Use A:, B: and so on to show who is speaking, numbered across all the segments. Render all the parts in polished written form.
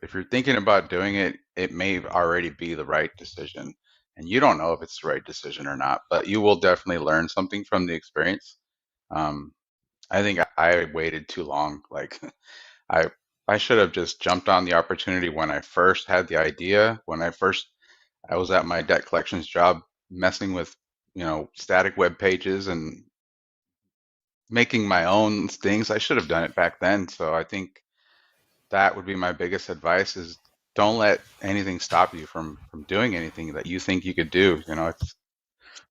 A: if you're thinking about doing it, it may already be the right decision. And you don't know if it's the right decision or not, but you will definitely learn something from the experience. Um, I think I waited too long. Like I I should have just jumped on the opportunity when I first had the idea, when I was at my debt collections job messing with, static web pages and making my own things. I should have done it back then. So I think that would be my biggest advice is don't let anything stop you from doing anything that you think you could do.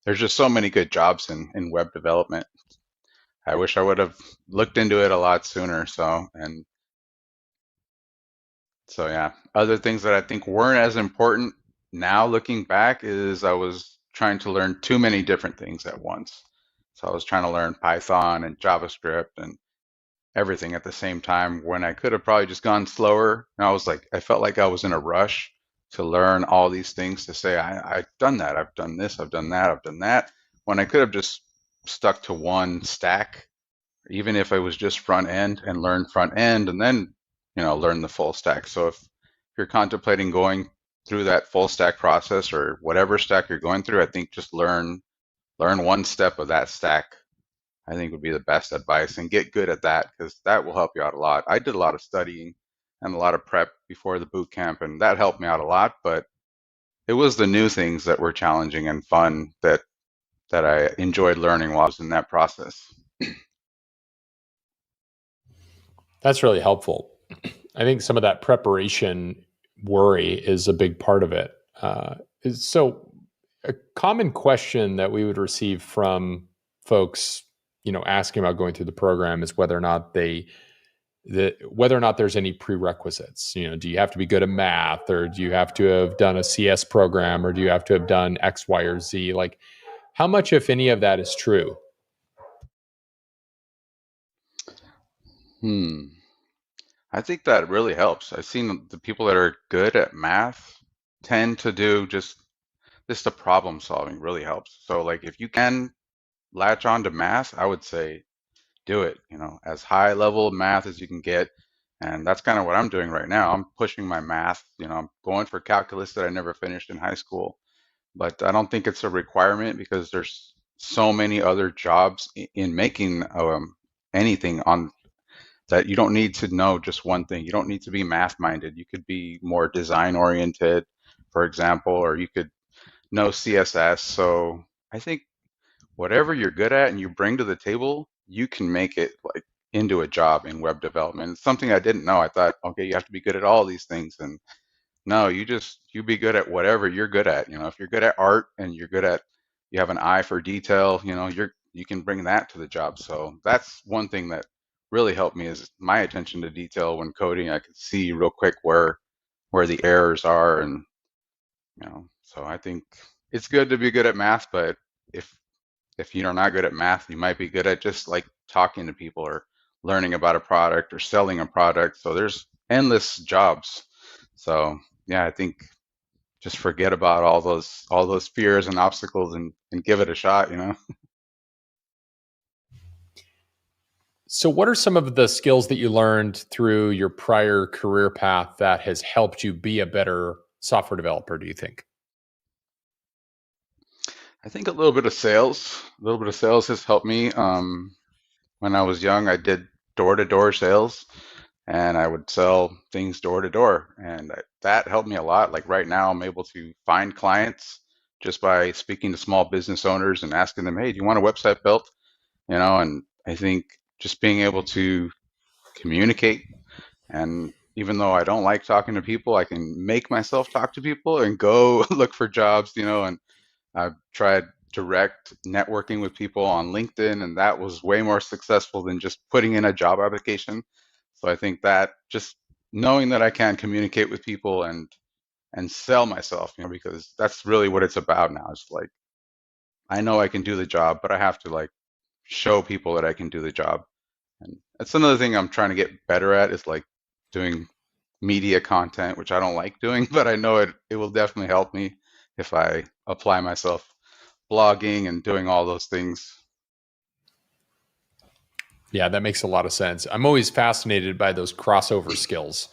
A: There's just so many good jobs in web development. I wish I would have looked into it a lot sooner. So yeah, other things that I think weren't as important now looking back is I was trying to learn too many different things at once. So I was trying to learn Python and JavaScript and everything at the same time when I could have probably just gone slower. And I felt like I was in a rush to learn all these things to say, I've done that, I've done this, I've done that, I've done that, when I could have just stuck to one stack, even if I was just front end and learn front end and then, learn the full stack. So if you're contemplating going through that full stack process or whatever stack you're going through, I think just learn one step of that stack. I think would be the best advice and get good at that because that will help you out a lot. I did a lot of studying and a lot of prep before the boot camp, and that helped me out a lot. But it was the new things that were challenging and fun that I enjoyed learning while I was in that process.
B: That's really helpful. I think some of that preparation worry is a big part of it. So, a common question that we would receive from folks, asking about going through the program is whether or not there's any prerequisites. Do you have to be good at math, or do you have to have done a CS program, or do you have to have done X, Y, or Z? Like, how much, if any, of that is true?
A: Hmm. I think that really helps. I've seen the people that are good at math tend to do just the problem solving really helps. So like if you can latch on to math, I would say do it, as high level of math as you can get. And that's kind of what I'm doing right now. I'm pushing my math, I'm going for calculus that I never finished in high school. But I don't think it's a requirement because there's so many other jobs in making anything on that you don't need to know just one thing. You don't need to be math minded. You could be more design oriented, for example, or you could know CSS. So I think whatever you're good at and you bring to the table, you can make it like into a job in web development. It's something I didn't know. I thought, okay, you have to be good at all these things. And no, you be good at whatever you're good at. If you're good at art and you have an eye for detail, you can bring that to the job. So that's one thing that really helped me is my attention to detail when coding. I could see real quick where the errors are, and so I think it's good to be good at math, but if you're not good at math, you might be good at just like talking to people or learning about a product or selling a product. So there's endless jobs. So yeah, I think just forget about all those fears and obstacles and give it a shot.
B: So, what are some of the skills that you learned through your prior career path that has helped you be a better software developer, do you think?
A: I think a little bit of sales. A little bit of sales has helped me. When I was young, I did door-to-door sales, and I would sell things door to door, and that helped me a lot. Like right now, I'm able to find clients just by speaking to small business owners and asking them, "Hey, do you want a website built?" And I think just being able to communicate, and even though I don't like talking to people, I can make myself talk to people and go look for jobs. And I've tried direct networking with people on LinkedIn, and that was way more successful than just putting in a job application. So I think that just knowing that I can communicate with people and sell myself, because that's really what it's about now. It's like I know I can do the job, but I have to like show people that I can do the job. And that's another thing I'm trying to get better at is like doing media content, which I don't like doing, but I know it will definitely help me if I apply myself blogging and doing all those things.
B: Yeah, that makes a lot of sense. I'm always fascinated by those crossover skills.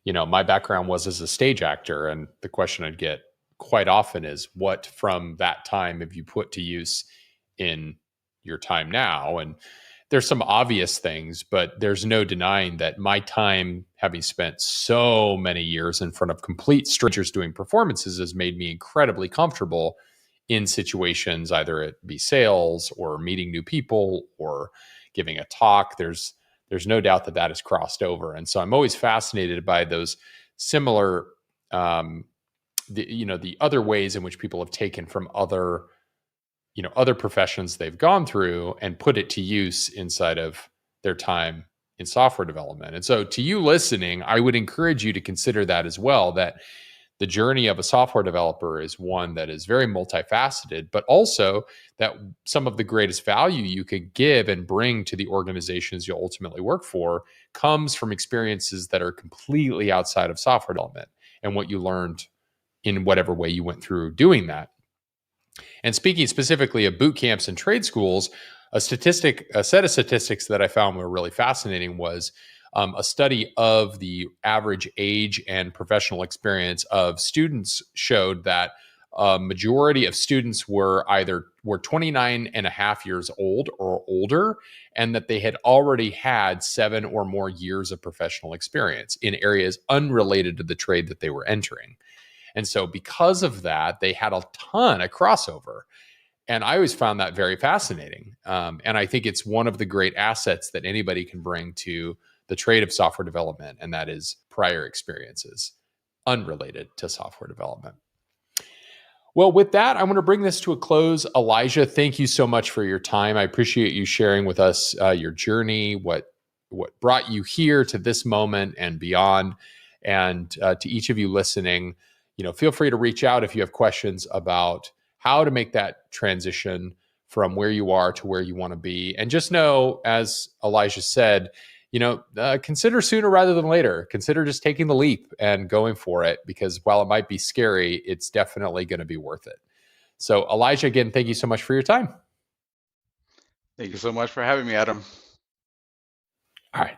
B: My background was as a stage actor, and the question I'd get quite often is, what from that time have you put to use in your time now? And there's some obvious things, but there's no denying that my time, having spent so many years in front of complete strangers doing performances, has made me incredibly comfortable in situations, either it be sales or meeting new people or giving a talk. There's no doubt that that has crossed over, and so I'm always fascinated by those similar, um, the other ways in which people have taken from other professions they've gone through and put it to use inside of their time in software development. And so, to you listening, I would encourage you to consider that as well, that the journey of a software developer is one that is very multifaceted, but also that some of the greatest value you could give and bring to the organizations you'll ultimately work for comes from experiences that are completely outside of software development and what you learned in whatever way you went through doing that. And speaking specifically of boot camps and trade schools, a set of statistics that I found were really fascinating was a study of the average age and professional experience of students showed that a majority of students were 29 and a half years old or older, and that they had already had 7 or more years of professional experience in areas unrelated to the trade that they were entering. And so, because of that, they had a ton of crossover. And I always found that very fascinating. And I think it's one of the great assets that anybody can bring to the trade of software development, and that is prior experiences unrelated to software development. Well, with that, I'm going to bring this to a close. Elijah, thank you so much for your time. I appreciate you sharing with us your journey, what brought you here to this moment and beyond. And to each of you listening, feel free to reach out if you have questions about how to make that transition from where you are to where you want to be. And just know, as Elijah said, consider sooner rather than later. Consider just taking the leap and going for it, because while it might be scary, it's definitely going to be worth it. So, Elijah, again, thank you so much for your time.
A: Thank you so much for having me, Adam.
B: All right.